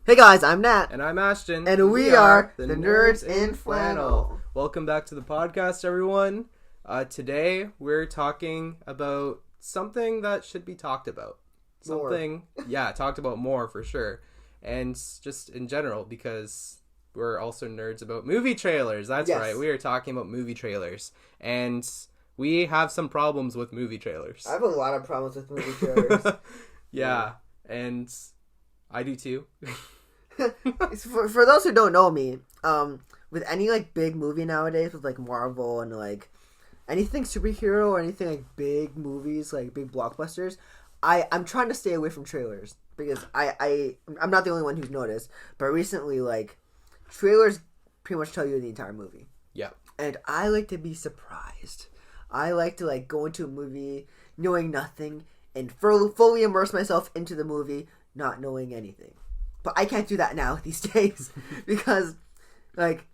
Hey guys, I'm Nat. And I'm Ashton. And we are the Nerds in Flannel. Welcome back to the podcast, everyone. Today, we're talking about something that should be talked about. Talked about more for sure. And just in general, because we're also nerds about movie trailers. That's right. We are talking about movie trailers. And we have some problems with movie trailers. I have a lot of problems with movie trailers. Yeah, and I do too. For those who don't know me, with any like big movie nowadays, with like Marvel and like anything superhero or anything like big movies, like big blockbusters, I'm trying to stay away from trailers because I'm not the only one who's noticed. But recently, like trailers pretty much tell you the entire movie. Yeah. And I like to be surprised. I like to like go into a movie knowing nothing and fully immerse myself into the movie, not knowing anything. But I can't do that now these days because, like,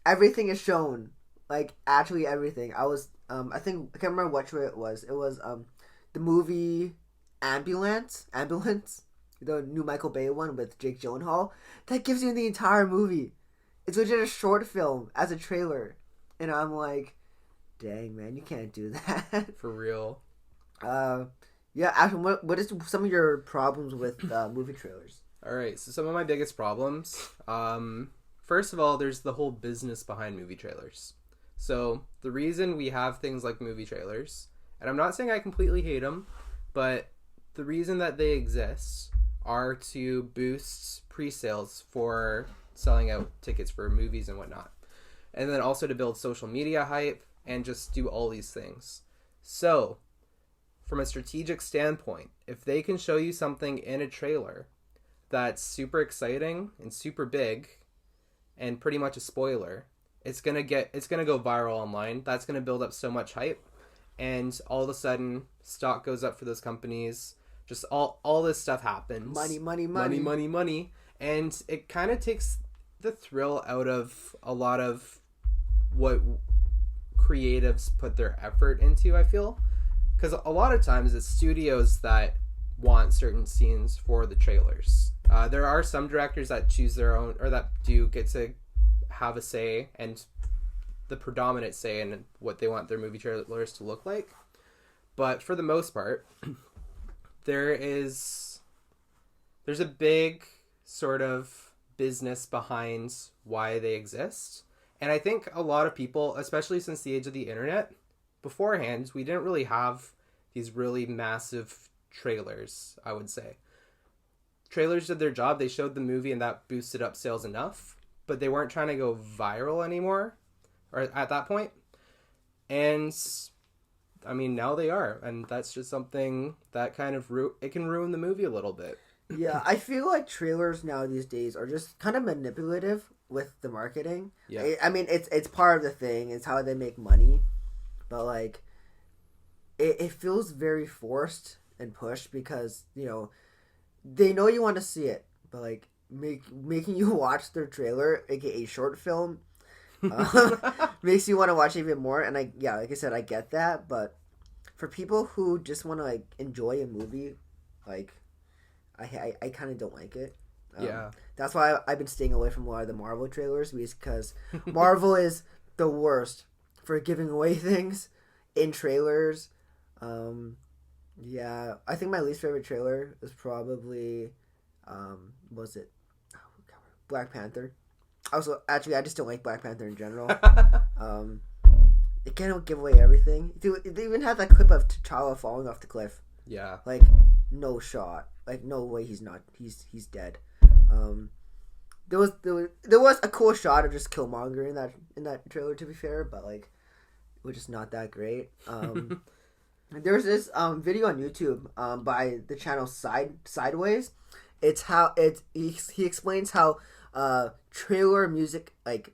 everything is shown. Like, actually everything. I can't remember what show it was. It was, the movie Ambulance, the new Michael Bay one with Jake Gyllenhaal. That gives you the entire movie. It's legit a short film as a trailer. And I'm like, dang, man, you can't do that. For real. Yeah, Ashton, what is some of your problems with movie trailers? Alright, so some of my biggest problems. First of all, there's the whole business behind movie trailers. So, the reason we have things like movie trailers, and I'm not saying I completely hate them, but the reason that they exist are to boost pre-sales for selling out tickets for movies and whatnot. And then also to build social media hype and just do all these things. So, from a strategic standpoint, if they can show you something in a trailer that's super exciting and super big and pretty much a spoiler, it's gonna go viral online. That's gonna build up so much hype, and all of a sudden stock goes up for those companies. Just all this stuff happens. Money. And it kind of takes the thrill out of a lot of what creatives put their effort into, I feel. Because a lot of times it's studios that want certain scenes for the trailers. There are some directors that choose their own, or that do get to have a say and the predominant say in what they want their movie trailers to look like. But for the most part, there's a big sort of business behind why they exist. And I think a lot of people, especially since the age of the internet, beforehand, we didn't really have these really massive trailers, I would say. Trailers did their job. They showed the movie and that boosted up sales enough, but they weren't trying to go viral anymore, or at that point. And I mean, now they are, and that's just something that kind of it can ruin the movie a little bit. Yeah, I feel like trailers now these days are just kind of manipulative with the marketing. Yeah. I mean, it's part of the thing. It's how they make money. But, like, it feels very forced and pushed because, you know, they know you want to see it. But, like, making you watch their trailer, aka short film, makes you want to watch even more. And, like I said, I get that. But for people who just want to, like, enjoy a movie, like, I kind of don't like it. Yeah. That's why I've been staying away from a lot of the Marvel trailers, because Marvel is the worst for giving away things in trailers. Yeah, I think my least favorite trailer is probably, Black Panther. Also, actually, I just don't like Black Panther in general. They can't give away everything. They even had that clip of T'Challa falling off the cliff. Yeah. Like, no shot. Like, no way he's dead. There was a cool shot of just Killmonger in that trailer, to be fair, but like it was just not that great. There's this video on YouTube by the channel Sideways. He explains how trailer music like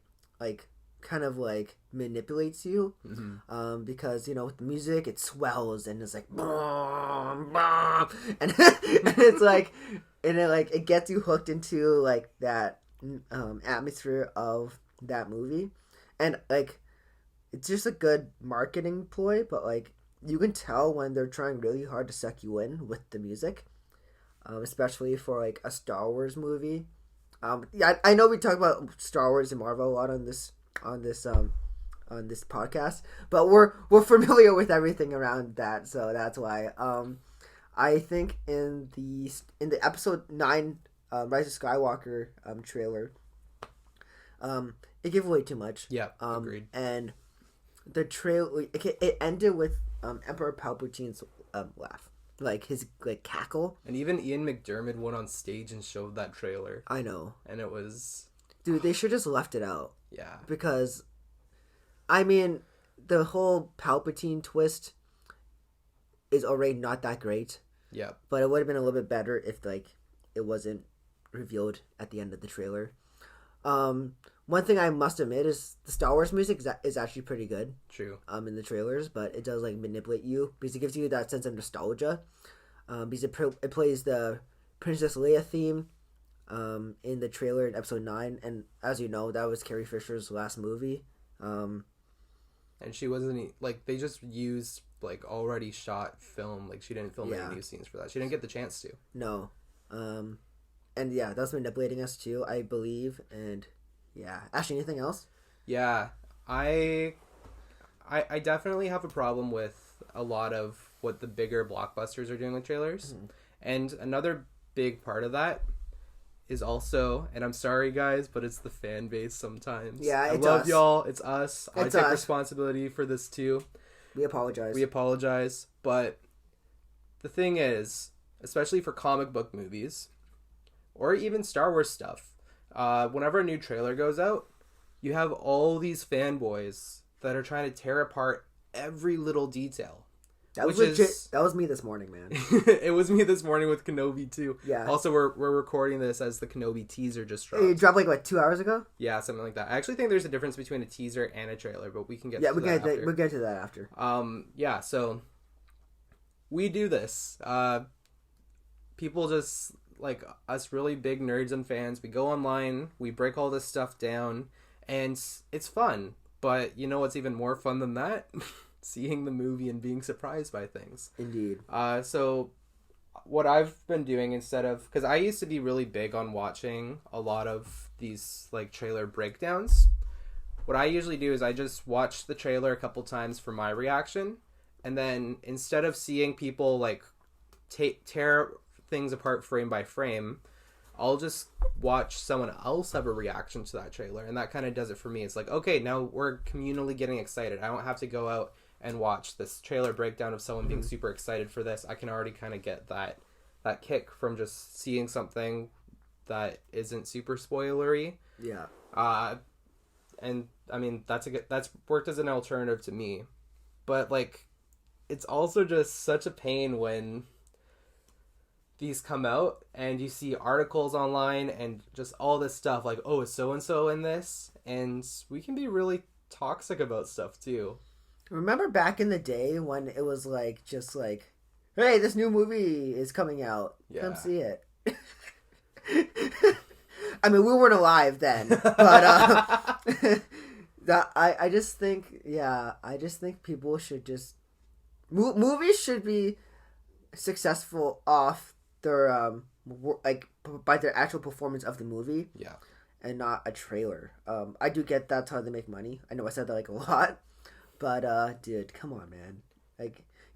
kind of like manipulates you, because, you know, with the music it swells and it's like boom, boom, and it's like, and it gets you hooked into like that atmosphere of that movie, and like it's just a good marketing ploy. But like you can tell when they're trying really hard to suck you in with the music, especially for like a Star Wars movie. Yeah, I know we talk about Star Wars and Marvel a lot on this podcast, but we're familiar with everything around that, so that's why. I think in the episode 9, Rise of Skywalker trailer, it gave away too much. Yeah, agreed. And the trailer, it ended with Emperor Palpatine's laugh, like his cackle. And even Ian McDiarmid went on stage and showed that trailer. I know. And it was... Dude, they should just left it out. Yeah. Because, I mean, the whole Palpatine twist is already not that great. Yeah. But it would have been a little bit better if, it wasn't revealed at the end of the trailer. One thing I must admit is the Star Wars music is actually pretty good. True. In the trailers, but it does manipulate you because it gives you that sense of nostalgia. Because it plays the Princess Leia theme in the trailer in episode 9, and as you know, that was Carrie Fisher's last movie. And she wasn't they just used already shot film. She didn't film any new scenes for that. She didn't get the chance to. No. And yeah, that was manipulating us too, I believe. And yeah, Ashley, anything else? Yeah, I definitely have a problem with a lot of what the bigger blockbusters are doing with trailers. Mm-hmm. And another big part of that is also, and I'm sorry guys, but it's the fan base sometimes. Yeah, I love y'all. It's us. I take responsibility for this too. We apologize. But the thing is, especially for comic book movies, or even Star Wars stuff, whenever a new trailer goes out, you have all these fanboys that are trying to tear apart every little detail. That was legit. That was me this morning, man. It was me this morning with Kenobi too. Yeah. Also, we're recording this as the Kenobi teaser just dropped. It dropped 2 hours ago? Yeah, something like that. I actually think there's a difference between a teaser and a trailer, but we can get we'll get to that after. Yeah, so we do this. People just us really big nerds and fans, we go online, we break all this stuff down, and it's fun. But you know what's even more fun than that? Seeing the movie and being surprised by things. Indeed. So what I've been doing instead of... Because I used to be really big on watching a lot of these trailer breakdowns. What I usually do is I just watch the trailer a couple times for my reaction. And then instead of seeing people tear things apart frame by frame, I'll just watch someone else have a reaction to that trailer. And that kind of does it for me. It's okay, now we're communally getting excited. I don't have to go out and watch this trailer breakdown of someone being super excited for this. I can already kind of get that kick from just seeing something that isn't super spoilery. Yeah. And I mean that's worked as an alternative to me, but it's also just such a pain when these come out and you see articles online and just all this stuff oh, is so and so in this, and we can be really toxic about stuff too. Remember back in the day when it was hey, this new movie is coming out. Yeah. Come see it. I mean, we weren't alive then, but I just think people should just movies should be successful off their by their actual performance of the movie. Yeah. And not a trailer. I do get that's how they make money. I know I said that a lot. But, dude, come on, man.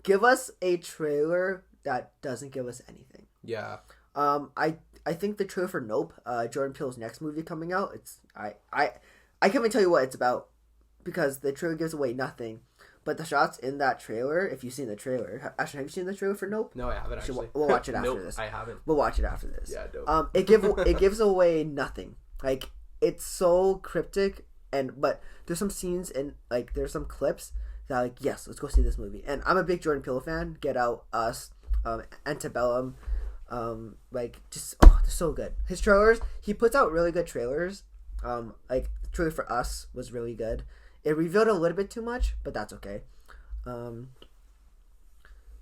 Give us a trailer that doesn't give us anything. Yeah. I think the trailer for Nope, Jordan Peele's next movie coming out, I can't even tell you what it's about because the trailer gives away nothing. But the shots in that trailer, if you've seen the trailer... Actually, have you seen the trailer for Nope? No, I haven't, actually. We'll watch it after Nope, this. I haven't. We'll watch it after this. Yeah, dope. It gives away nothing. It's so cryptic, but there's some scenes and there's some clips that yes, let's go see this movie. And I'm a big Jordan Peele fan. Get Out, Us, Antebellum, they're so good. His trailers, he puts out really good trailers. Trailer for Us was really good. It revealed a little bit too much, but that's okay.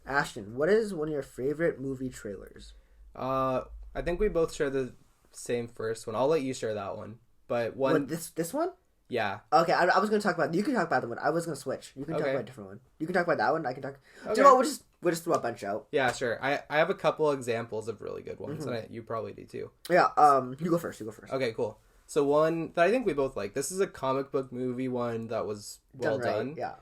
Ashton, what is one of your favorite movie trailers? I think we both share the same first one. I'll let you share that one. But one... What, this one? Yeah. Okay, I was going to talk about... You can talk about the one. I was going to switch. You can talk about a different one. You can talk about that one. I can talk... Okay. Do you know what? We'll just throw a bunch out. Yeah, sure. I have a couple examples of really good ones, and you probably do too. Yeah. You go first. Okay, cool. So one that I think we both like. This is a comic book movie one that was well done. Yeah.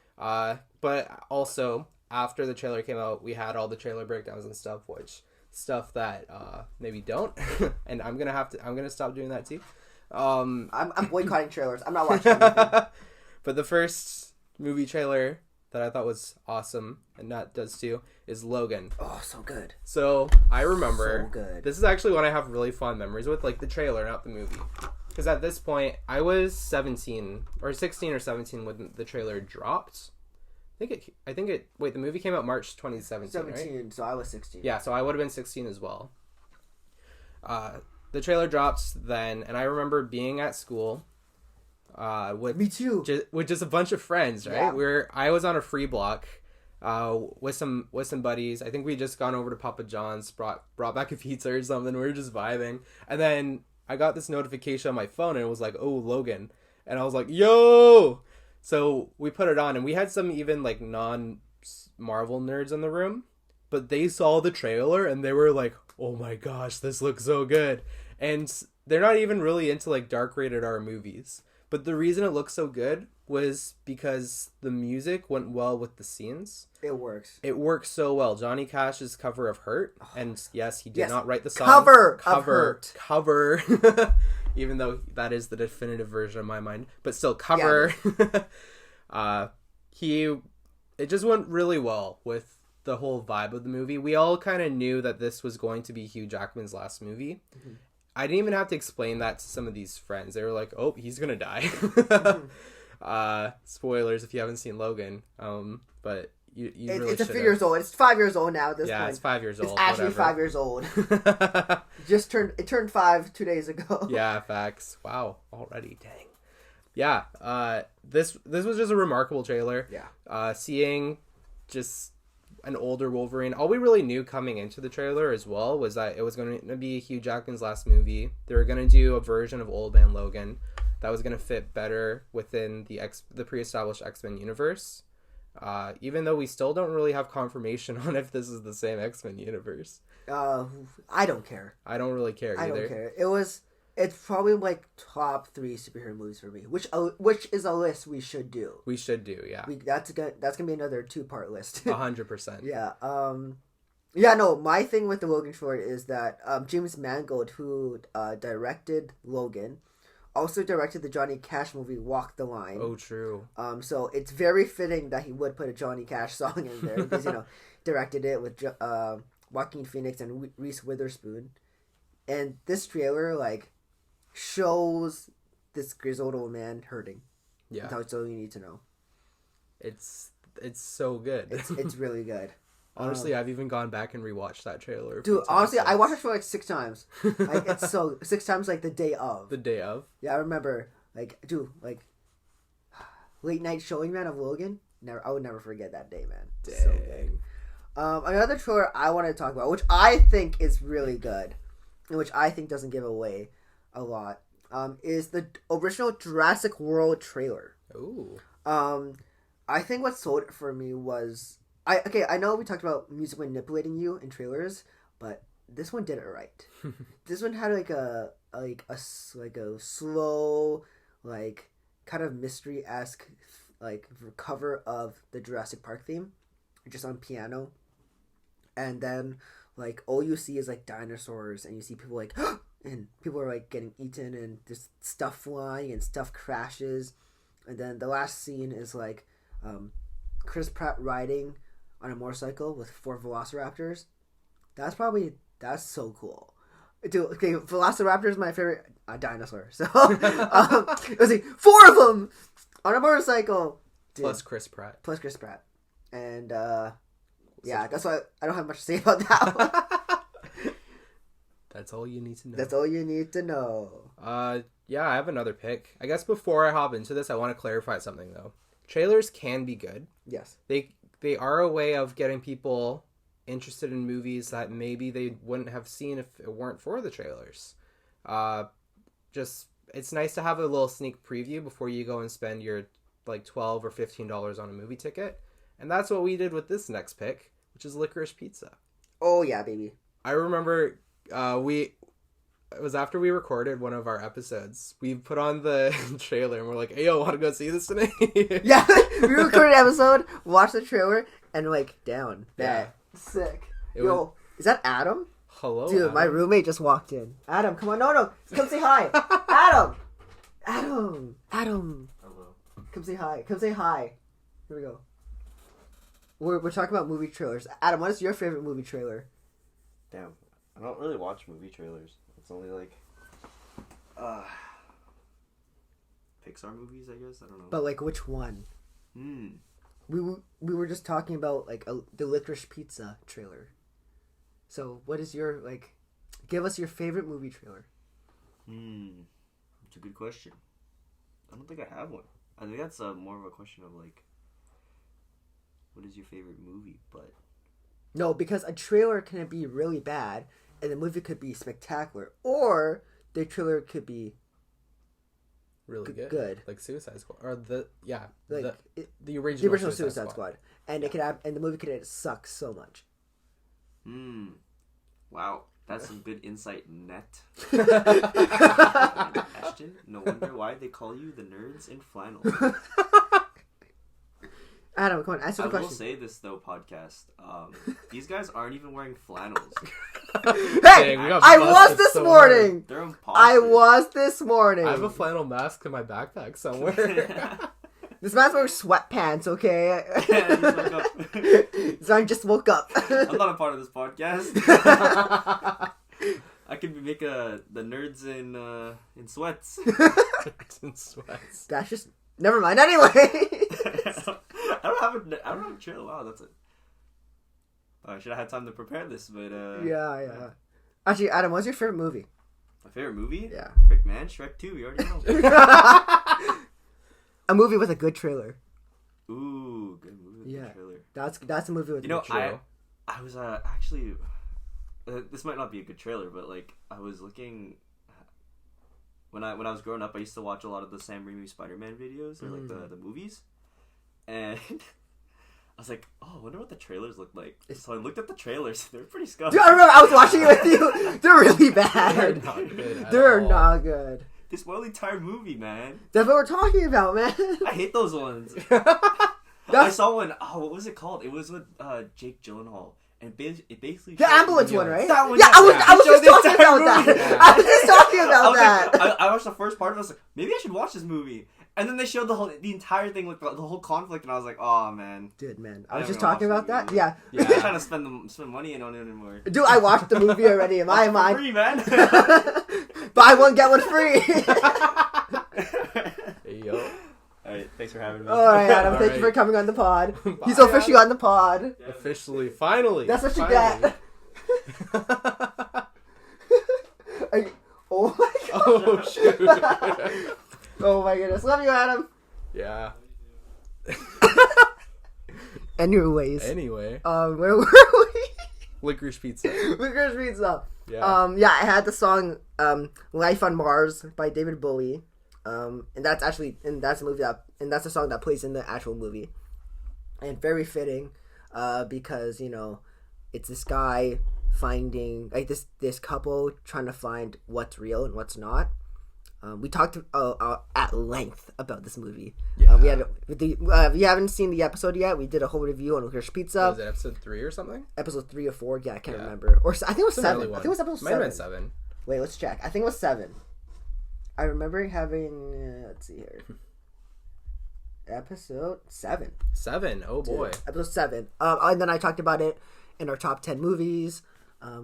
But also after the trailer came out, we had all the trailer breakdowns and stuff, that maybe don't. And I'm gonna stop doing that too. I'm boycotting trailers. I'm not watching anything. But the first movie trailer that I thought was awesome, and that does too, is Logan. Oh, so good. So I remember, so good. This is actually one I have really fond memories with, like the trailer, not the movie. Because at this point, I was 16 or 17 when the trailer dropped. I think it. Wait, the movie came out March 2017. 17, right? So I was 16. Yeah, so I would have been 16 as well. The trailer drops then, and I remember being at school. With Me too. With just a bunch of friends, right? Yeah. I was on a free block, with some buddies. I think we just gone over to Papa John's, brought back a pizza or something. We were just vibing, and then I got this notification on my phone, and it was like, "Oh, Logan," and I was like, "Yo!" So we put it on, and we had some even like non-Marvel nerds in the room, but they saw the trailer and they were like, "Oh my gosh, this looks so good!" And they're not even really into like dark rated R movies. But the reason it looks so good was because the music went well with the scenes. It works. It works so well. Johnny Cash's cover of Hurt. And yes, he did not write the song. Cover of Hurt. Cover. Even though that is the definitive version in my mind. But still, cover. Yeah. It just went really well with the whole vibe of the movie. We all kind of knew that this was going to be Hugh Jackman's last movie. Mm-hmm. I didn't even have to explain that to some of these friends. They were like, "Oh, he's gonna die." Spoilers if you haven't seen Logan. But it's a few years old. It's 5 years old now at this point. Yeah, it's 5 years old. It's actually 5 years old. It turned 5 2 days ago. Yeah, facts. Wow, already, dang. Yeah, this was just a remarkable trailer. Yeah. Seeing just an older Wolverine. All we really knew coming into the trailer as well was that it was going to be Hugh Jackman's last movie. They were going to do a version of Old Man Logan that was going to fit better within the pre-established X-Men universe. Even though we still don't really have confirmation on if this is the same X-Men universe. I don't care. I don't really care either. I don't care. It's probably like top 3 superhero movies for me, which is a list we should do. We should do, yeah. That's gonna be another 2-part list. 100%. Yeah. Yeah. No, my thing with the Logan short is that James Mangold, who directed Logan, also directed the Johnny Cash movie Walk the Line. Oh, true. So it's very fitting that he would put a Johnny Cash song in there because directed it with Joaquin Phoenix and Reese Witherspoon, and this trailer shows this grizzled old man hurting. Yeah, that's all you need to know. It's so good. It's really good. Honestly, I've even gone back and rewatched that trailer. Dude, honestly, I watched it for 6 times. It's so 6 times the day of. The day of. Yeah, I remember late night showing, man, of Logan. I would never forget that day, man. Dang. So good. Another trailer I want to talk about, which I think is really good, and which I think doesn't give away a lot, is the original Jurassic World trailer. Ooh. I think what sold it for me was I know we talked about music manipulating you in trailers, but this one did it right. This one had a slow, kind of mystery-esque cover of the Jurassic Park theme, just on piano, and then all you see is dinosaurs, and you see people and people are getting eaten, and there's stuff flying and stuff crashes, and then the last scene is Chris Pratt riding on a motorcycle with 4 velociraptors. That's so cool. Dude, okay, Velociraptor is my favorite dinosaur. So it was 4 of them on a motorcycle. Dude. Plus Chris Pratt. And yeah, that's why I don't have much to say about that one. That's all you need to know. That's all you need to know. Yeah, I have another pick. I guess before I hop into this, I want to clarify something though. Trailers can be good. Yes. They are a way of getting people interested in movies that maybe they wouldn't have seen if it weren't for the trailers. It's nice to have a little sneak preview before you go and spend your $12 or $15 on a movie ticket. And that's what we did with this next pick, which is licorice pizza. Oh yeah, baby. I remember it was after we recorded one of our episodes. We put on the trailer and we're like, "Hey, yo, want to go see this tonight?" Yeah, we recorded an episode, watched the trailer, and like, down. Yeah. Sick. Yo, is that Adam? Hello, Dude, Adam. my roommate just walked in. Adam, come on. No. Come say hi. Adam. Hello. Come say hi. Here we go. We're talking about movie trailers. Adam, what is your favorite movie trailer? Damn, I don't really watch movie trailers. It's only like Pixar movies, I guess. I don't know. But like, which one? We were just talking about like the licorice pizza trailer. So what is your like? Give us your favorite movie trailer. It's a good question. I don't think I have one. I think that's more of a question of like, what is your favorite movie? But No, because a trailer can be really bad, and the movie could be spectacular, or the trailer could be really good. Like Suicide Squad, or the original Suicide Squad. And it could have, and the movie could suck so much. Wow, that's some good insight, Net. Ashton, no wonder why they call you the nerds in flannel. Adam, come on, answer the question. I will say this though, podcast. These guys aren't even wearing flannels. Hey, I was this morning. They're imposters. I was this morning. I have a flannel mask in my backpack somewhere. This man's wearing sweatpants, okay? So I just woke up. I'm not a part of this podcast. I could make the nerds in sweats. In sweats. That's just never mind. Anyway, I don't have a trailer. Wow, that's it. I should have had time to prepare this, but yeah. Actually, Adam, what's your favorite movie? My favorite movie? Yeah. Rick Man, Shrek 2. You already know. A movie with a good trailer. Ooh, good movie with a good trailer. That's a movie with a good trailer. I was actually. This might not be a good trailer, but like I was looking. When I was growing up, I used to watch a lot of the Sam Raimi Spider-Man videos, or like the movies, and I was like, "Oh, I wonder what the trailers look like." So I looked at the trailers; they're pretty scuffed. Dude, I remember I was watching it with you. They're really bad. They're not good. They're not good. They spoil the entire movie, man. That's what we're talking about, man. I hate those ones. I saw one. Oh, what was it called? It was with Jake Gyllenhaal. And it basically the ambulance one, right? That one, yeah, I was just talking about movie. that. I was just talking about that. Like, I watched the first part of it. I was like, maybe I should watch this movie. And then they showed the entire thing, like the whole conflict, and I was like, oh man. Dude, man, I was just talking about that. Yeah. I'm not trying to spend money on it anymore. Dude, I watched the movie already in my mind. Free, man. Buy one, get one free. Hey, yo. Alright, thanks for having me. Alright, Adam, thank you for coming on the pod. He's officially on the pod. Yeah. Officially, finally. That's what finally. you get. Oh my god. Oh, shoot. Oh my goodness. Love you, Adam. Yeah. Anyways. Anyway. Where were we? Licorice Pizza. Licorice Pizza. Yeah. Yeah, I had the song Life on Mars by David Bowie. And that's a movie that's a song that plays in the actual movie. And very fitting, because, you know, it's this guy finding, like, this couple trying to find what's real and what's not. We talked at length about this movie. Yeah. If you haven't seen the episode yet, we did a whole review on Licorice Pizza. Was it episode 3 or something? Episode 3 or 4, yeah, I can't remember. Or I think it was 7. I think it was episode 7. Might have been 7. Wait, let's check. I think it was 7. I remember having, let's see here. Episode 7. 7, oh boy. Episode 7. And then I talked about it in our top 10 movies.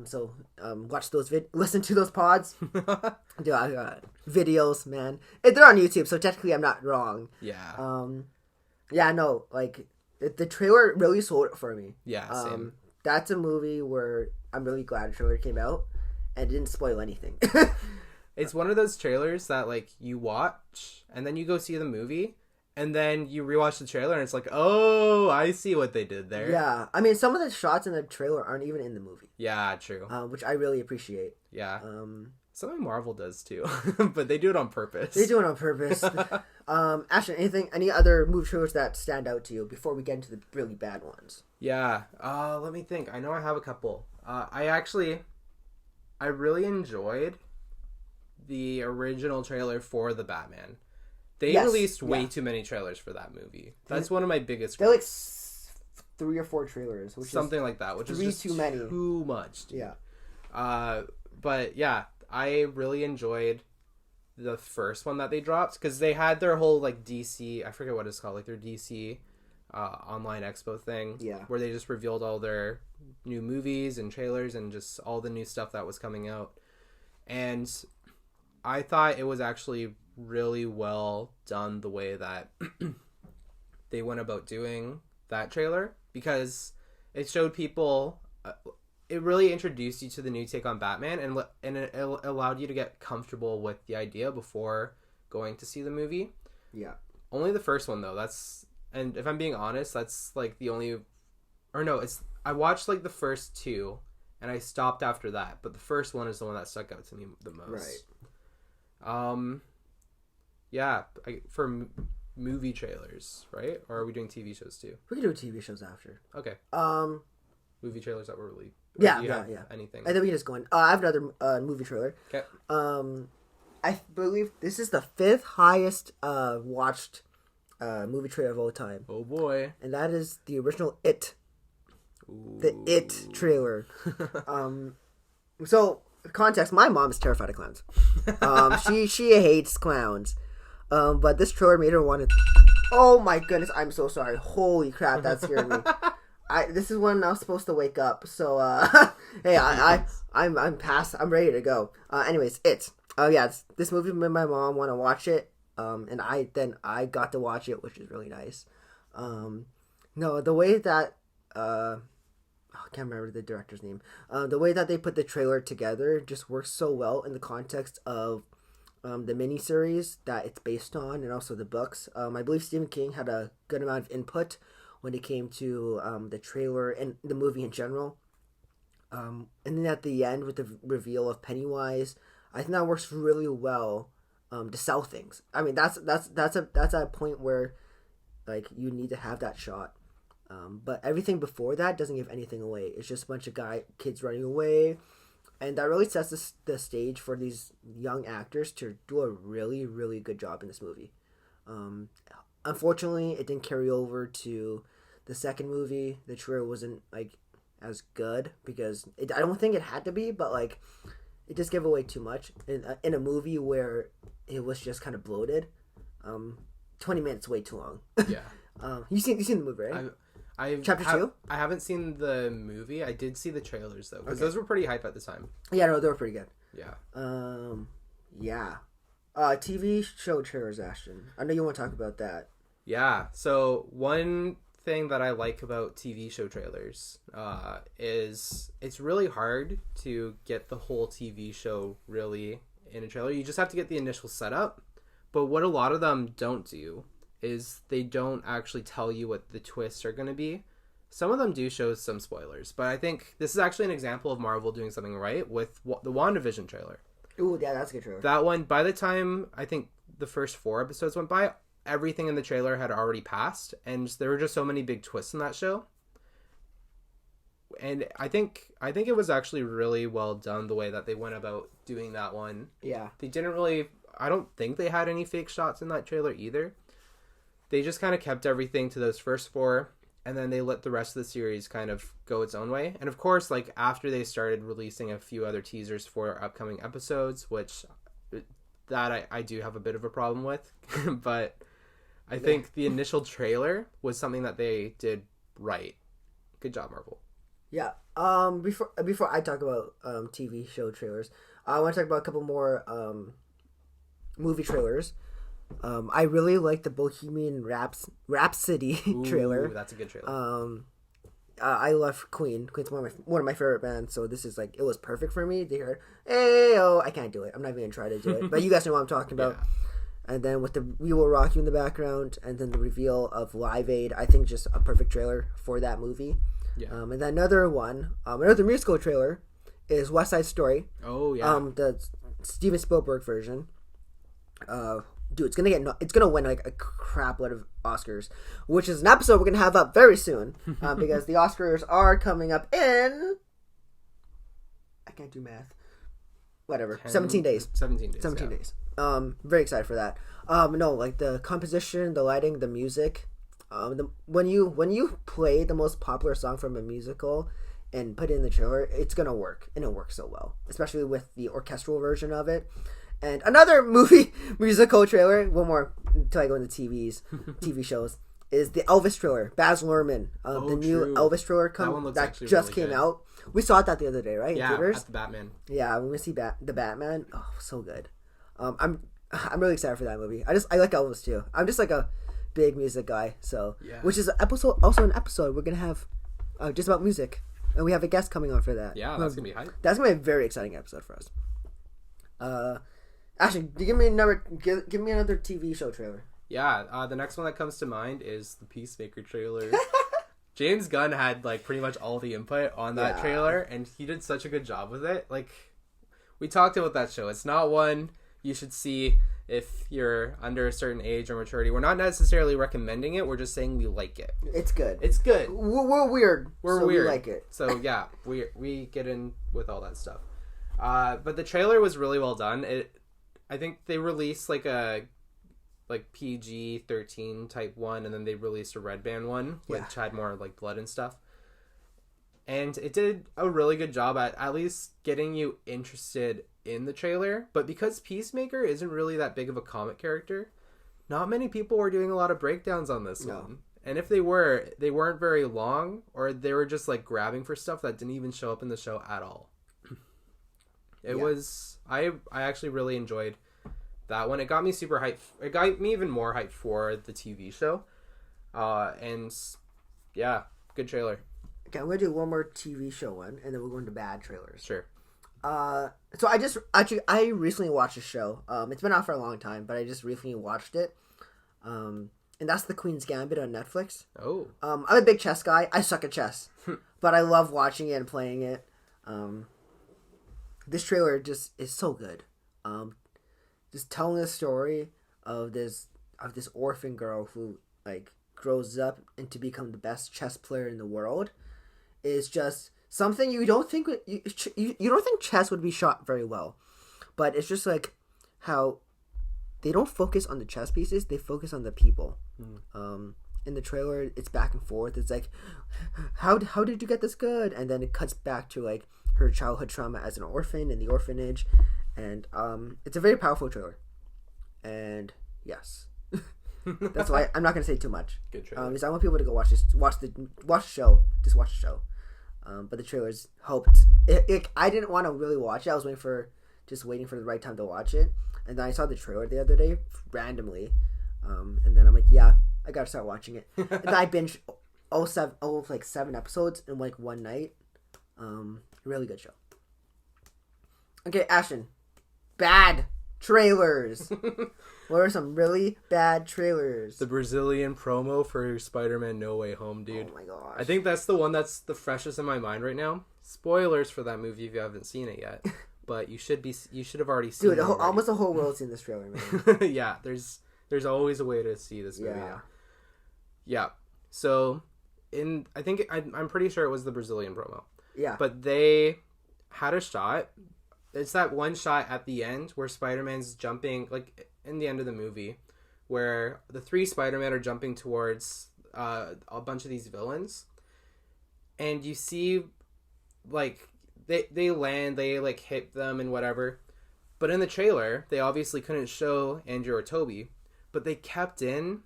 So watch those listen to those pods. Videos, man. They're on YouTube, so technically I'm not wrong. Yeah. Yeah, no, like the trailer really sold it for me. Yeah, same. That's a movie where I'm really glad the trailer came out and didn't spoil anything. It's one of those trailers that, like, you watch and then you go see the movie and then you rewatch the trailer and it's like, oh, I see what they did there. Yeah, I mean, some of the shots in the trailer aren't even in the movie. Yeah, true. Which I really appreciate. Yeah. Something Marvel does too, but they do it on purpose. They do it on purpose. Ashton, any other movie trailers that stand out to you before we get into the really bad ones? Yeah. Let me think. I know I have a couple. I really enjoyed the original trailer for the Batman. They released way too many trailers for that movie. That's one of my biggest. They're like 3 or 4 trailers, which something like that, which is just too many, too much. Dude. Yeah. But yeah, I really enjoyed the first one that they dropped because they had their whole like DC. I forget what it's called, like their DC online expo thing. Yeah. Where they just revealed all their new movies and trailers and just all the new stuff that was coming out, and I thought it was actually really well done the way that they went about doing that trailer, because it showed people it really introduced you to the new take on Batman, and it allowed you to get comfortable with the idea before going to see the movie. Yeah. Only the first one though. And if I'm being honest, that's like the only, or no, I watched like the first 2 and I stopped after that, but the first one is the one that stuck out to me the most. Right. Yeah, for movie trailers, right? Or are we doing TV shows too? We can do TV shows after. Okay. Movie trailers that were really... Yeah. Anything? I think we can just go in. I have another movie trailer. Okay. I believe this is the 5th highest watched movie trailer of all time. Oh boy. And that is the original It. Ooh. The It trailer. So, context, my mom is terrified of clowns. She hates clowns. But this trailer made her want to... Oh my goodness, I'm so sorry. Holy crap, that scared me. This is when I was supposed to wake up. So, hey, I'm past. I'm ready to go. Anyways, It. This movie made my mom want to watch it. And I got to watch it, which is really nice. No, the way that... I can't remember the director's name. The way that they put the trailer together just works so well in the context of the miniseries that it's based on, and also the books. I believe Stephen King had a good amount of input when it came to the trailer and the movie in general. And then at the end with the reveal of Pennywise, I think that works really well to sell things. I mean, that's a point where like you need to have that shot. But everything before that doesn't give anything away. It's just a bunch of kids running away. And that really sets the stage for these young actors to do a really, really good job in this movie. Unfortunately, it didn't carry over to the second movie. The trailer wasn't like as good because I don't think it had to be, but like it just gave away too much in a movie where it was just kind of bloated. 20 minutes way too long. Yeah. You seen the movie, right? Chapter 2? I haven't seen the movie. I did see the trailers though, because those were pretty hype at the time. Yeah, no, they were pretty good. Yeah. Yeah. TV show trailers, Ashton. I know you want to talk about that. Yeah. So one thing that I like about TV show trailers is it's really hard to get the whole TV show really in a trailer. You just have to get the initial setup. But what a lot of them don't do is they don't actually tell you what the twists are going to be. Some of them do show some spoilers, but I think this is actually an example of Marvel doing something right with the WandaVision trailer. Ooh, yeah, that's a good trailer. That one, by the time I think the first 4 episodes went by, everything in the trailer had already passed, and there were just so many big twists in that show. And I think it was actually really well done the way that they went about doing that one. Yeah. They didn't really... I don't think they had any fake shots in that trailer either. They just kind of kept everything to those first 4, and then they let the rest of the series kind of go its own way. And of course, like after they started releasing a few other teasers for upcoming episodes, which that I do have a bit of a problem with, but I think the initial trailer was something that they did right. Good job, Marvel. Yeah. Before I talk about TV show trailers, I want to talk about a couple more movie trailers. I really like the Bohemian Rhapsody trailer. Ooh, that's a good trailer. I love Queen. Queen's one of my favorite bands, so this is like, it was perfect for me to hear, hey, oh, I can't do it. I'm not even going to try to do it. But you guys know what I'm talking about. Yeah. And then with the We Will Rock You in the background, and then the reveal of Live Aid, I think just a perfect trailer for that movie. Yeah. And then another musical trailer is West Side Story. Oh, yeah. The Steven Spielberg version. Dude, it's gonna win like a crap load of Oscars, which is an episode we're gonna have up very soon, because the Oscars are coming up in. I can't do math. Whatever, 17 days. 17 days. 17 days. Very excited for that. No, like the composition, the lighting, the music. When you play the most popular song from a musical and put it in the trailer, it's gonna work, and it works so well, especially with the orchestral version of it. And another musical trailer, one more until I go into TV shows, is the Elvis trailer. Baz Luhrmann, the new Elvis trailer that just came out. We saw that the other day, right? Yeah, in theaters? at the Batman. Yeah, when we see the Batman. Oh, so good. I'm really excited for that movie. I like Elvis too. I'm just like a big music guy, so which is an episode we're gonna have just about music, and we have a guest coming on for that. Yeah, that's gonna be hype. That's gonna be a very exciting episode for us. Actually, give me another TV show trailer. Yeah, the next one that comes to mind is the Peacemaker trailer. James Gunn had like pretty much all the input on that trailer, and he did such a good job with it. Like, we talked about that show. It's not one you should see if you're under a certain age or maturity. We're not necessarily recommending it. We're just saying we like it. It's good. It's good. We're weird. We're weird. We like it. So yeah, we get in with all that stuff. But the trailer was really well done. I think they released like a PG-13 type one, and then they released a red band one, which had more like blood and stuff. And it did a really good job at least getting you interested in the trailer. But because Peacemaker isn't really that big of a comic character, not many people were doing a lot of breakdowns on this one. And if they were, they weren't very long, or they were just like grabbing for stuff that didn't even show up in the show at all. It was... I actually really enjoyed that one. It got me super hyped. It got me even more hyped for the TV show. And yeah, good trailer. Okay, I'm going to do one more TV show one, and then we'll go into bad trailers. Sure. So I recently watched a show. It's been out for a long time, but I just recently watched it. And that's The Queen's Gambit on Netflix. Oh. I'm a big chess guy. I suck at chess, but I love watching it and playing it. This trailer just is so good. Just telling the story of this orphan girl who like grows up and to become the best chess player in the world is just something you don't think you don't think chess would be shot very well, but it's just like how they don't focus on the chess pieces, they focus on the people. In the trailer, it's back and forth. It's like, how did you get this good? And then it cuts back to like her childhood trauma as an orphan in the orphanage, and it's a very powerful trailer. And yes, that's why I'm not gonna say too much. Good trailer. Because I want people to go watch the show. Just watch the show. But the trailers helped. I didn't want to really watch it. I was waiting for the right time to watch it, and then I saw the trailer the other day randomly, and then I'm like, yeah, I gotta start watching it. And then I binged like 7 episodes in like one night. Really good show. Okay, Ashton, bad trailers. What are some really bad trailers? The Brazilian promo for Spider-Man No Way Home, dude. Oh my gosh. I think that's the one that's the freshest in my mind right now. Spoilers for that movie if you haven't seen it yet, but you should have already seen it. Dude, almost the whole world's seen this trailer, man. Yeah, there's always a way to see this movie. Yeah. Yeah. So, I'm pretty sure it was the Brazilian promo. Yeah. But they had a shot. It's that one shot at the end where Spider-Man's jumping, like in the end of the movie, where the 3 Spider-Men are jumping towards a bunch of these villains. And you see, like, they land, they, like, hit them and whatever. But in the trailer, they obviously couldn't show Andrew or Toby. But they kept in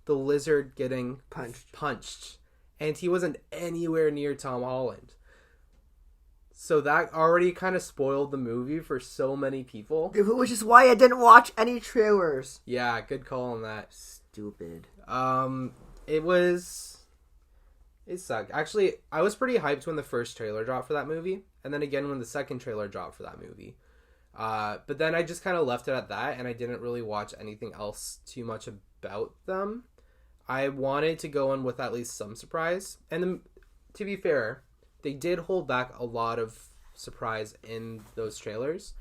the lizard getting punched. And he wasn't anywhere near Tom Holland. So that already kind of spoiled the movie for so many people. Which is why I didn't watch any trailers. Yeah, good call on that. Stupid. It sucked. Actually, I was pretty hyped when the first trailer dropped for that movie. And then again when the second trailer dropped for that movie. But then I just kind of left it at that. And I didn't really watch anything else too much about them. I wanted to go in with at least some surprise. And to be fair, they did hold back a lot of surprise in those trailers.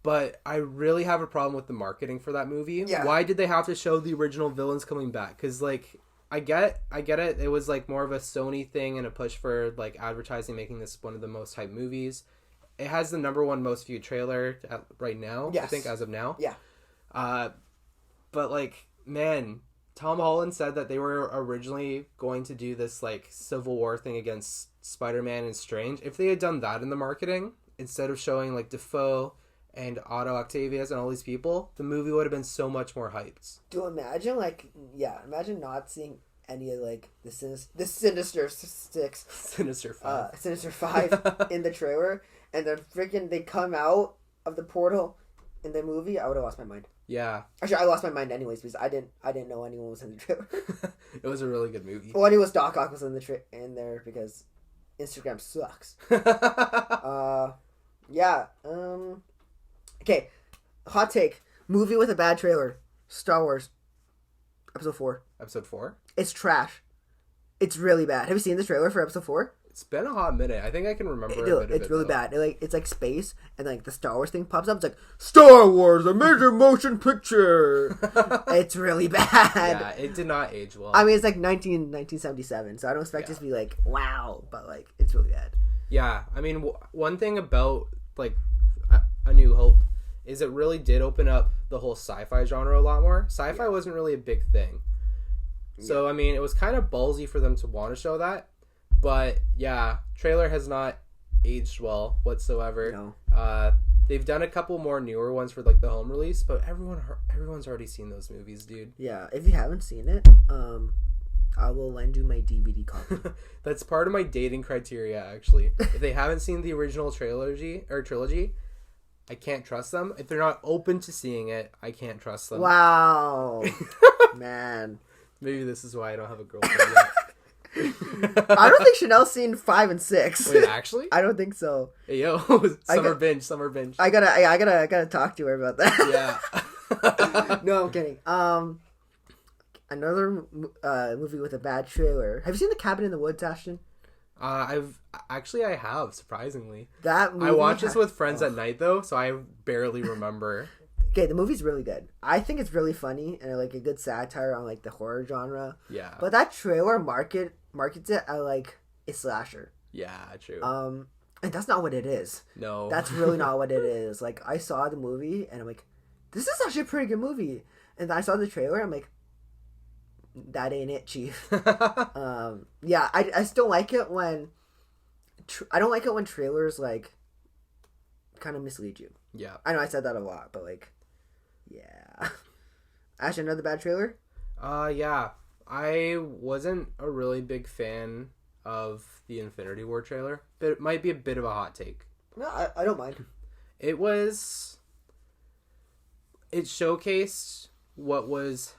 But I really have a problem with the marketing for that movie. Yeah. Why did they have to show the original villains coming back? Because, like, I get it. It was, like, more of a Sony thing and a push for, like, advertising, making this one of the most hyped movies. It has the number one most viewed trailer right now, Yes. I think, as of now. Yeah. But, like, man, Tom Holland said that they were originally going to do this, like, Civil War thing against Spider-Man and Strange. If they had done that in the marketing, instead of showing, like, Defoe and Otto Octavius and all these people, the movie would have been so much more hyped. Imagine not seeing any of, like, the Sinister Six. Sinister Five. Sinister Five in the trailer, and then freaking they come out of the portal in the movie. I would have lost my mind. Yeah. Actually, I lost my mind anyways because I didn't know anyone was in the trailer. It was a really good movie. Well, I knew Doc Ock was in there because Instagram sucks. Yeah. Okay. Hot take. Movie with a bad trailer. Star Wars. Episode 4. Episode 4? It's trash. It's really bad. Have you seen the trailer for episode 4? It's been a hot minute. I think I can remember It's really bad. It's like space, and like the Star Wars thing pops up. It's like, Star Wars, a major motion picture. It's really bad. Yeah, it did not age well. I mean, it's like 1977, so I don't expect it to be like, wow, but like, it's really bad. Yeah, I mean, one thing about, like, A New Hope is it really did open up the whole sci-fi genre a lot more. Sci-fi wasn't really a big thing. So, I mean, it was kind of ballsy for them to want to show that. But, yeah, trailer has not aged well whatsoever. No. They've done a couple more newer ones for, like, the home release, but everyone's already seen those movies, dude. Yeah, if you haven't seen it, I will lend you my DVD copy. That's part of my dating criteria, actually. If they haven't seen the original trilogy, I can't trust them. If they're not open to seeing it, I can't trust them. Wow. Man. Maybe this is why I don't have a girlfriend yet. I don't think Chanel's seen 5 and 6. Wait, actually? I don't think so. Hey, yo, summer binge. I gotta talk to her about that. Yeah. No, I'm kidding. Another movie with a bad trailer. Have you seen The Cabin in the Woods, Ashton? I have, surprisingly. That movie I watch this with friends at night, though, so I barely remember. Okay, the movie's really good. I think it's really funny and like a good satire on like the horror genre. Yeah. But that trailer markets it as like a slasher. Yeah, true. And that's not what it is. No. That's really not what it is. Like, I saw the movie and I'm like, this is actually a pretty good movie. And I saw the trailer, I'm like, that ain't it, Chief. Yeah, I just don't like it when I don't like it when trailers like kind of mislead you. Yeah. I know I said that a lot, but like, yeah. Ash, another bad trailer? Yeah. I wasn't a really big fan of the Infinity War trailer, but it might be a bit of a hot take. No, I don't mind. It showcased what was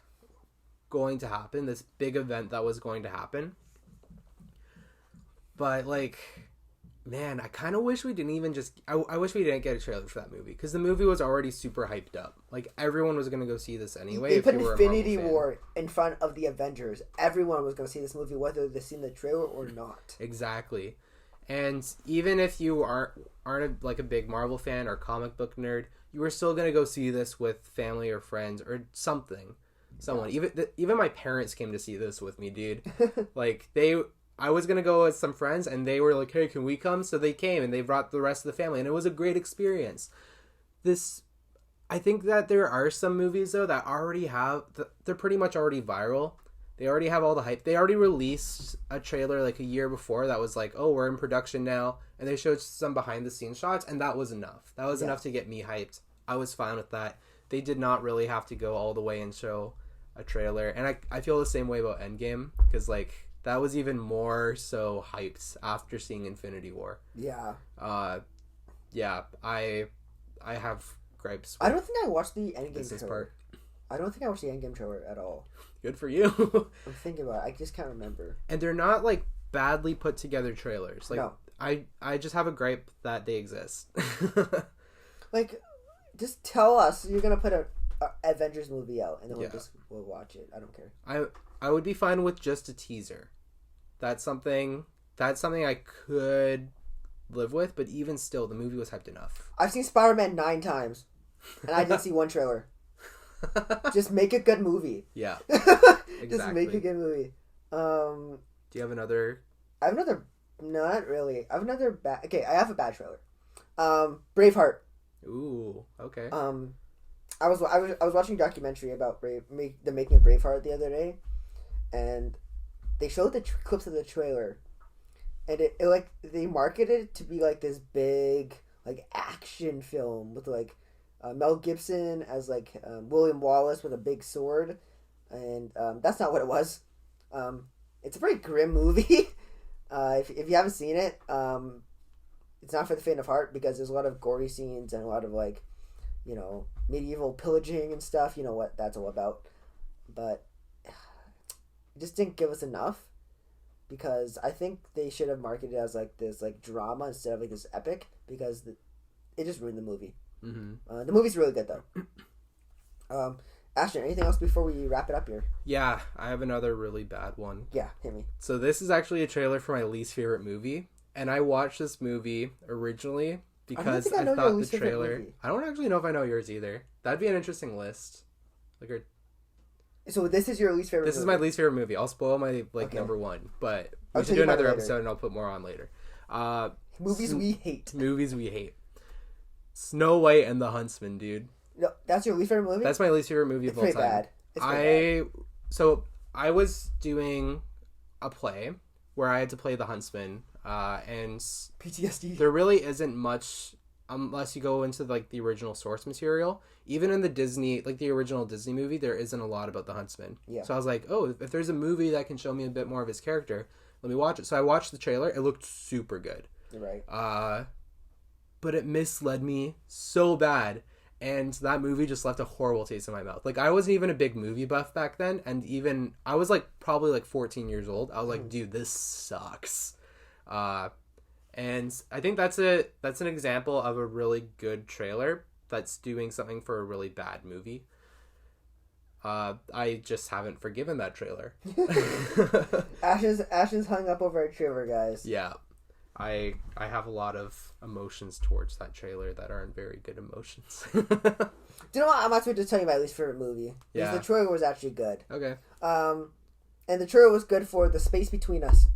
going to happen, this big event that was going to happen. But, like, man, I kind of wish we didn't even I wish we didn't get a trailer for that movie, because the movie was already super hyped up. Like, everyone was going to go see this anyway. They put Infinity War in front of the Avengers. Everyone was going to see this movie, whether they've seen the trailer or not. Exactly. And even if you aren't a big Marvel fan or comic book nerd, you were still going to go see this with family or friends or something. Someone. Yeah. Even my parents came to see this with me, dude. Like, I was going to go with some friends, and they were like, hey, can we come? So they came, and they brought the rest of the family, and it was a great experience. I think that there are some movies, though, that they're pretty much already viral. They already have all the hype. They already released a trailer like a year before that was like, oh, we're in production now, and they showed some behind-the-scenes shots, and that was enough. That was enough to get me hyped. I was fine with that. They did not really have to go all the way and show a trailer, and I feel the same way about Endgame, because, like, that was even more so hyped after seeing Infinity War. Yeah. Yeah, I have gripes with I don't think I watched the Endgame this trailer. part. I don't think I watched the Endgame trailer at all. Good for you. I'm thinking about it. I just can't remember. And they're not, like, badly put together trailers. Like, no. I just have a gripe that they exist. Like, just tell us you're going to put a Avengers movie out, and then we'll watch it. I don't care. I would be fine with just a teaser. That's something I could live with, but even still, the movie was hyped enough. I've seen Spider-Man 9 times. and I didn't see one trailer. Just make a good movie. Yeah. Just Exactly. make a good movie. Do you have another? I have another. No, not really. I have another bad. Okay, I have a bad trailer. Braveheart. Ooh, okay. I was watching a documentary about the making of Braveheart the other day, and they showed the clips of the trailer, and it like they marketed it to be like this big like action film with like Mel Gibson as like William Wallace with a big sword, and that's not what it was. It's a very grim movie. If you haven't seen it, it's not for the faint of heart because there's a lot of gory scenes and a lot of like, you know, medieval pillaging and stuff. You know what that's all about, but it just didn't give us enough because I think they should have marketed it as like this like drama instead of like this epic because it just ruined the movie. Mm-hmm. The movie's really good though. Ashton, anything else before we wrap it up here? Yeah, I have another really bad one. Yeah, hit me. So this is actually a trailer for my least favorite movie, and I watched this movie originally because I thought the trailer. I don't actually know if I know yours either. That'd be an interesting list. Like, so this is your least favorite. This is my least favorite movie. I'll spoil my number one, but we should do another episode, and I'll put more on later. Movies we hate. Movies we hate. Snow White and the Huntsman, dude. No, that's your least favorite movie? That's my least favorite movie of all time. It's pretty bad. So I was doing a play where I had to play the Huntsman, and PTSD. there really isn't much unless you go into like the original source material. Even in the Disney, like the original Disney movie, there isn't a lot about the Huntsman. Yeah. So I was like, oh, if there's a movie that can show me a bit more of his character, let me watch it. So I watched the trailer. It looked super good. You're right. But it misled me so bad. And that movie just left a horrible taste in my mouth. Like, I wasn't even a big movie buff back then. And even, I was like, probably like 14 years old. I was like, dude, this sucks. And I think that's an example of a really good trailer that's doing something for a really bad movie. I just haven't forgiven that trailer. Ashton's hung up over a trailer, guys. Yeah. I have a lot of emotions towards that trailer that aren't very good emotions. Do you know what? I'm actually just telling you my least favorite movie. Because the trailer was actually good. Okay. And the trailer was good for The Space Between Us.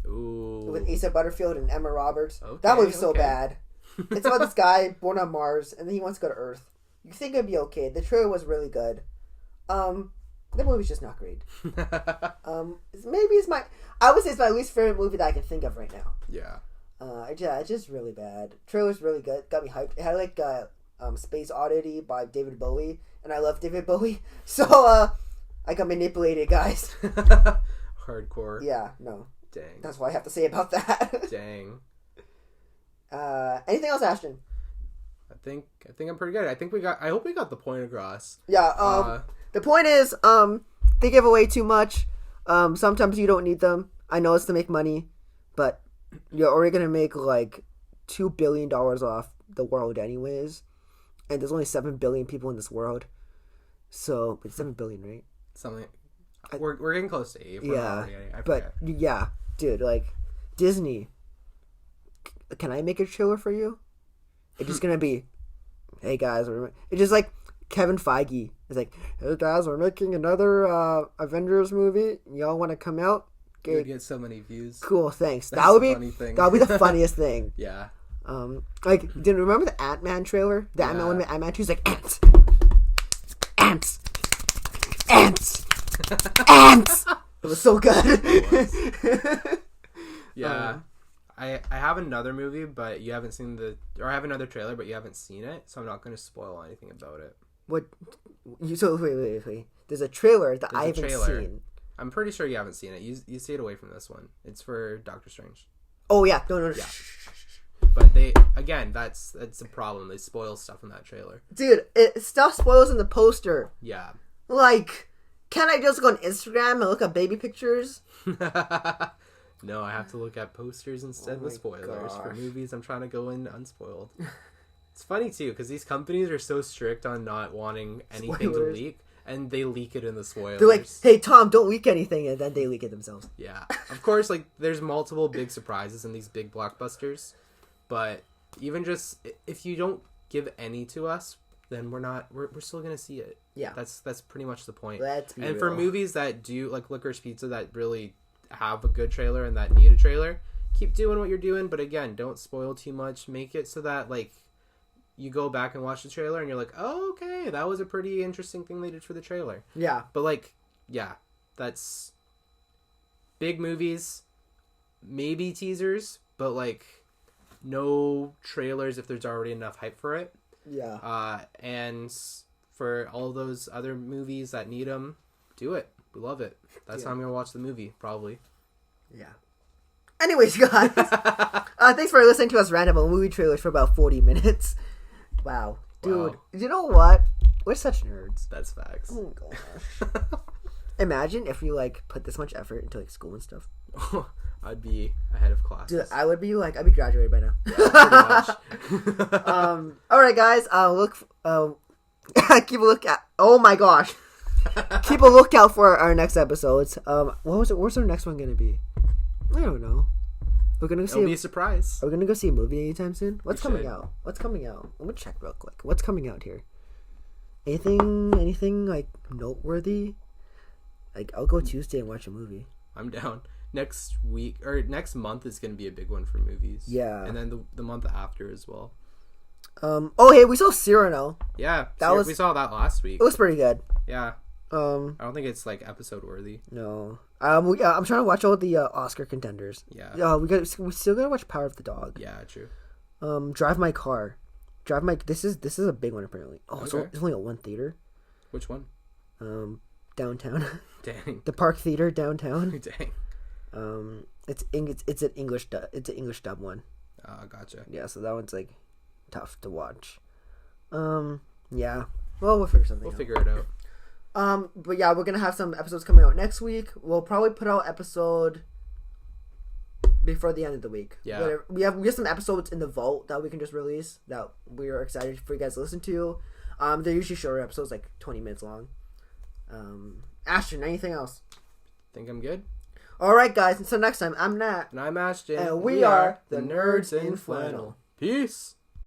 Ooh. With Asa Butterfield and Emma Roberts. Okay, that movie's so bad. It's about this guy born on Mars, and then he wants to go to Earth. You think it'd be okay. The trailer was really good. The movie's just not great. Maybe I would say it's my least favorite movie that I can think of right now. Yeah. It's just really bad. Trailer's really good. Got me hyped. It had like Space Oddity by David Bowie, and I love David Bowie, so I got manipulated, guys. Hardcore. Yeah, no. Dang. That's what I have to say about that. Dang. Anything else, Ashton? I think I'm pretty good. I hope we got the point across. Yeah. The point is, they give away too much. Sometimes you don't need them. I know it's to make money, but you're already gonna make like $2 billion off the world anyways, and there's only 7 billion people in this world, so it's 7 billion, right? Something. We're getting close to 8. Yeah, but yeah, dude, like Disney. Can I make a trailer for you? It's just gonna be, hey guys, it's just like Kevin Feige. It's like, hey guys, we're making another Avengers movie. Y'all want to come out? You'd get so many views. Cool, thanks. That's that would be funny thing. That would be the funniest thing. Yeah. Like, did you remember the Ant-Man trailer? The Ant-Man 2's like ants, ants, ants, ants. It was so good. It was. Yeah. I have another movie, but you haven't seen I have another trailer, but you haven't seen it, so I'm not going to spoil anything about it. What? So wait. There's a trailer that I haven't seen. I'm pretty sure you haven't seen it. You stayed away from this one. It's for Doctor Strange. Oh yeah, no. Yeah. But that's a problem. They spoil stuff in that trailer. Dude, stuff spoils in the poster. Yeah. Like, can't I just go on Instagram and look at baby pictures? No, I have to look at posters instead with spoilers. For movies, I'm trying to go in unspoiled. It's funny, too, because these companies are so strict on not wanting anything to leak, and they leak it in the spoilers. They're like, hey, Tom, don't leak anything, and then they leak it themselves. Yeah. Of course, like, there's multiple big surprises in these big blockbusters, but even just, if you don't give any to us, then we're still gonna see it. Yeah. That's pretty much the point. Let's be and real. for movies that do, like Licorice Pizza, that really have a good trailer and that need a trailer, keep doing what you're doing, but again, don't spoil too much. Make it so that, like, you go back and watch the trailer and you're like, oh, okay, that was a pretty interesting thing they did for the trailer. Yeah. But, like, yeah, that's big movies, maybe teasers, but, like, no trailers if there's already enough hype for it. Yeah. And for all those other movies that need them, do it. We love it. That's how I'm gonna watch the movie, probably. Yeah. Anyways, guys, thanks for listening to us rant about movie trailers for about 40 minutes. Wow, dude, you know what? We're such nerds. That's facts. Oh my gosh. Imagine if you like put this much effort into like school and stuff. I'd be ahead of classes. Dude, I'd be graduated by now. Pretty much. All right, guys. Keep a look at. Oh my gosh. Keep a lookout for our next episodes. What's our next one gonna be? I don't know. We're gonna It'll be a surprise. Are we gonna go see a movie anytime soon? What's coming should. out? What's coming out? Let me check real quick. What's coming out here? Anything like noteworthy? Like, I'll go Tuesday and watch a movie. I'm down. Next week or next month is gonna be a big one for movies. Yeah. And then the month after as well. Oh hey, we saw Cyrano. Yeah. we we saw that last week. It was pretty good. Yeah. I don't think it's like episode worthy. No. I'm trying to watch all the Oscar contenders. Yeah. We still gotta watch Power of the Dog. Yeah, true. Drive My Car. This is a big one apparently. Oh, Okay. so it's only at one theater. Which one? Downtown. Dang. The Park Theater downtown. Dang. It's an English dub one. Gotcha. Yeah, so that one's like tough to watch. Yeah. Well, we'll figure something out. We'll figure it out. But yeah, we're gonna have some episodes coming out next week. We'll probably put out episode before the end of the week. Yeah. Whatever. We have some episodes in the vault that we can just release that we are excited for you guys to listen to. They're usually shorter episodes, like 20 minutes long. Ashton, anything else? Think I'm good? Alright guys, until next time, I'm Nat. And I'm Ashton. And we are the Nerds in Flannel. Peace.